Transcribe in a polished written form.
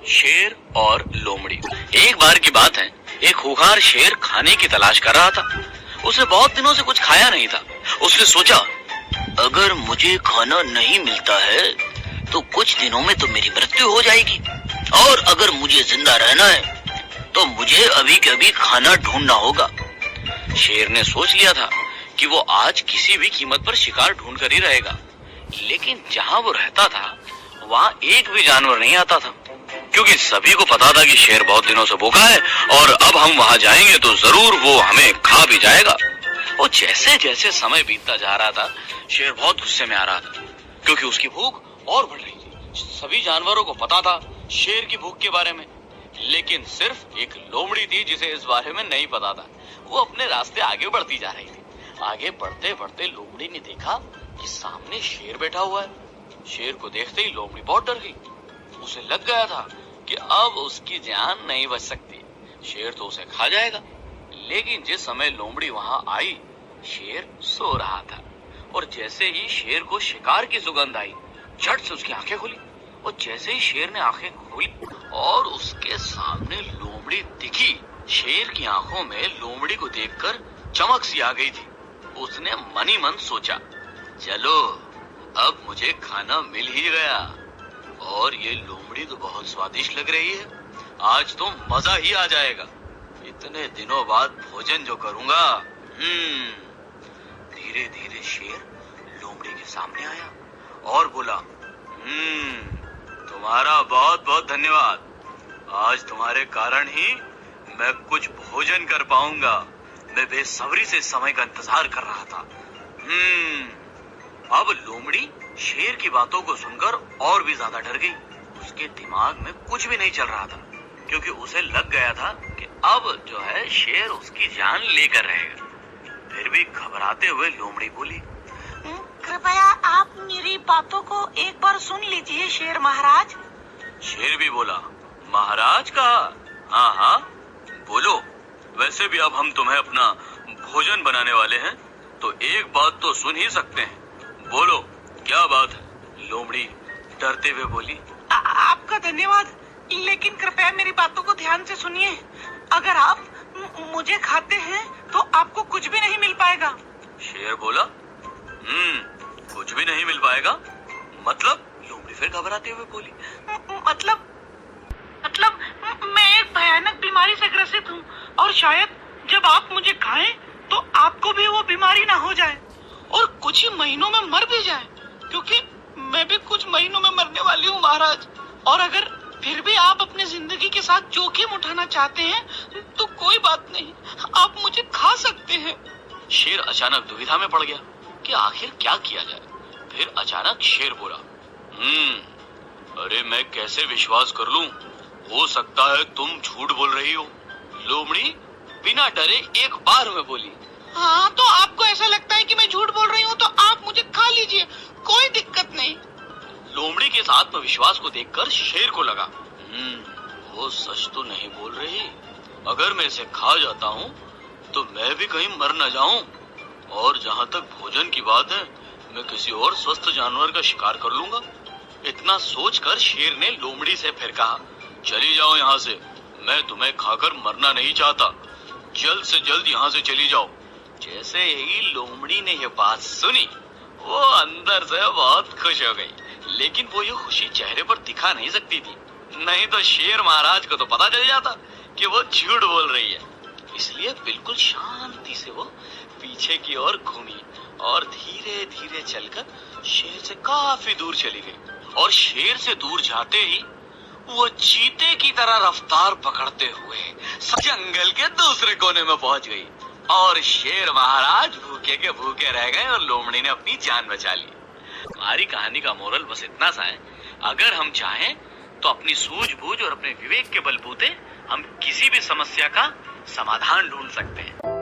शेर और लोमड़ी। एक बार की बात है, एक खूंखार शेर खाने की तलाश कर रहा था। उसने बहुत दिनों से कुछ खाया नहीं था। उसने सोचा, अगर मुझे खाना नहीं मिलता है तो कुछ दिनों में तो मेरी मृत्यु हो जाएगी, और अगर मुझे जिंदा रहना है तो मुझे अभी के अभी खाना ढूंढना होगा। शेर ने सोच लिया था कि वो आज किसी भी कीमत पर शिकार ढूंढ कर ही रहेगा। लेकिन जहां वो रहता था वहां एक भी जानवर नहीं आता था, क्योंकि सभी को पता था कि शेर बहुत दिनों से भूखा है और अब हम वहां जाएंगे तो जरूर वो हमें खा भी जाएगा। और जैसे जैसे समय बीतता जा रहा था, शेर बहुत गुस्से में आ रहा था, क्योंकि उसकी भूख और बढ़ रही थी। सभी जानवरों को पता था शेर की भूख के बारे में, लेकिन सिर्फ एक लोमड़ी थी जिसे इस बारे में नहीं पता था। वो अपने रास्ते आगे बढ़ती जा रही थी। आगे बढ़ते बढ़ते लोमड़ी ने देखा कि सामने शेर बैठा हुआ है। शेर को देखते ही लोमड़ी बहुत डर गई। उसे लग गया था कि अब उसकी जान नहीं बच सकती, शेर तो उसे खा जाएगा। लेकिन जिस समय लोमड़ी वहां आई, शेर सो रहा था, और जैसे ही शेर को शिकार की सुगंध आई, झट से उसकी आंखें खुली। और जैसे ही शेर ने आंखें खोली और उसके सामने लोमड़ी दिखी, शेर की आंखों में लोमड़ी को देखकर चमक सी आ गई थी। उसने मन ही मन सोचा, चलो अब मुझे खाना मिल ही गया, और ये लोमड़ी तो बहुत स्वादिष्ट लग रही है, आज तो मजा ही आ जाएगा। इतने दिनों बाद भोजन जो करूंगा। धीरे धीरे शेर लोमड़ी के सामने आया और बोला, तुम्हारा बहुत बहुत धन्यवाद, आज तुम्हारे कारण ही मैं कुछ भोजन कर पाऊंगा। मैं बेसब्री से समय का इंतजार कर रहा था। अब लोमड़ी शेर की बातों को सुनकर और भी ज्यादा डर गई। उसके दिमाग में कुछ भी नहीं चल रहा था, क्योंकि उसे लग गया था कि अब जो है शेर उसकी जान लेकर रहेगा। फिर भी घबराते हुए लोमड़ी बोली, कृपया आप मेरी बातों को एक बार सुन लीजिए शेर महाराज। शेर भी बोला, महाराज कहा? हाँ हाँ बोलो, वैसे भी अब हम तुम्हें अपना भोजन बनाने वाले हैं, तो एक बात तो सुन ही सकते हैं, बोलो क्या बात है? लोमड़ी डरते हुए बोली, आपका धन्यवाद, लेकिन कृपया मेरी बातों को ध्यान से सुनिए। अगर आप मुझे खाते हैं तो आपको कुछ भी नहीं मिल पाएगा। शेर बोला, कुछ भी नहीं मिल पाएगा मतलब? लोमड़ी फिर घबराते हुए बोली, मतलब मैं एक भयानक बीमारी से ग्रसित हूँ, और शायद जब आप मुझे खाएं तो आपको भी वो बीमारी ना हो जाए और कुछ ही महीनों में मर भी जाए, क्योंकि मैं भी कुछ महीनों में मरने वाली हूँ महाराज। और अगर फिर भी आप अपनी जिंदगी के साथ जोखिम उठाना चाहते हैं तो कोई बात नहीं, आप मुझे खा सकते हैं। शेर अचानक दुविधा में पड़ गया कि आखिर क्या किया जाए। फिर अचानक शेर बोला, अरे मैं कैसे विश्वास कर लूं? हो सकता है तुम झूठ बोल रही हो। लोमड़ी बिना डरे एक बार में बोली, हाँ तो आपको ऐसा लगता है कि मैं झूठ बोल रही हूँ तो आप मुझे खा लीजिए, कोई दिक्कत नहीं। लोमड़ी के आत्मविश्वास को देखकर शेर को लगा, वो सच तो नहीं बोल रही। अगर मैं इसे खा जाता हूँ तो मैं भी कहीं मर न जाऊं, और जहाँ तक भोजन की बात है, मैं किसी और स्वस्थ जानवर का शिकार कर लूंगा। इतना सोचकर शेर ने लोमड़ी से फिर कहा, चली जाओ यहाँ से, मैं तुम्हें खाकर मरना नहीं चाहता, जल्द से जल्द यहाँ से चली जाओ। जैसे ही लोमड़ी ने ये बात सुनी, वो अंदर से बहुत खुश हो गई, लेकिन वो ये खुशी चेहरे पर दिखा नहीं सकती थी, नहीं तो शेर महाराज को तो पता चल जाता कि वो झूठ बोल रही है। इसलिए बिल्कुल शांति से वो पीछे की ओर घूमी और धीरे धीरे चलकर शेर से काफी दूर चली गई। और शेर से दूर जाते ही वो चीते की तरह रफ्तार पकड़ते हुए जंगल के दूसरे कोने में पहुंच गई, और शेर महाराज भूखे के भूखे रह गए और लोमड़ी ने अपनी जान बचा ली। हमारी कहानी का मोरल बस इतना सा है, अगर हम चाहें तो अपनी सूझबूझ और अपने विवेक के बलबूते हम किसी भी समस्या का समाधान ढूंढ सकते हैं।